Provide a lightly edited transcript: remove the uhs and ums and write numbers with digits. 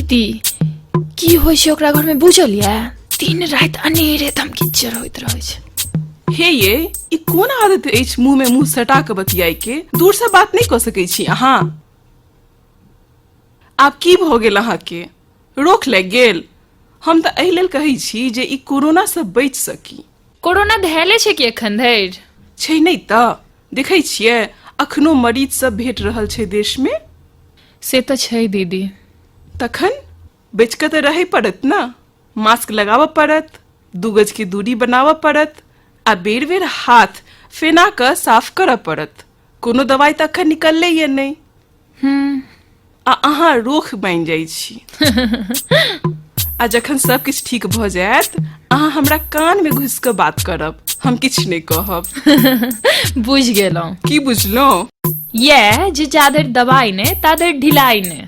दीदी की होइ छै ओकरा घर में बुझल ये, दिन रात अनेरे दम किच्चर होइत रहै छै। हे ये ई कोन आदत अछि मुंह में मुंह सटा के बतियाई के? दूर से बात नहीं क सकै छी अहाँ? आब की भ गेल अहाँ के? रोक लागि गेल? हम तऽ एहि लेल कहै छी जे ई कोरोना से बचि सकी। कोरोना धैले छै कि एखन धरि? छै नहीं तऽ देखै छियै अखनो मरीज सब भेट रहल छै देश में। से तऽ छै दीदी। तखन बच के तऽ रहै पड़त ना। मास्क लगाबऽ पड़त, 2 गज की दूरी बनाबऽ पड़त आ बेर बेर हाथ फेना कऽ साफ करऽ पड़त। कोनो दवाई तऽ अखन निकललै ये नहीं। आ अहाँ रोख बनि जाइ छी। आ जखन सब किछ ठीक भऽ जायत अहाँ हमरा कान में घुसि कऽ बात करब, हम किछ नहीं कहब। बुझ गेलहुँ। की बुझलहुँ? ये जे जाधरि दवाई ने ताधरि ढिलाई ने।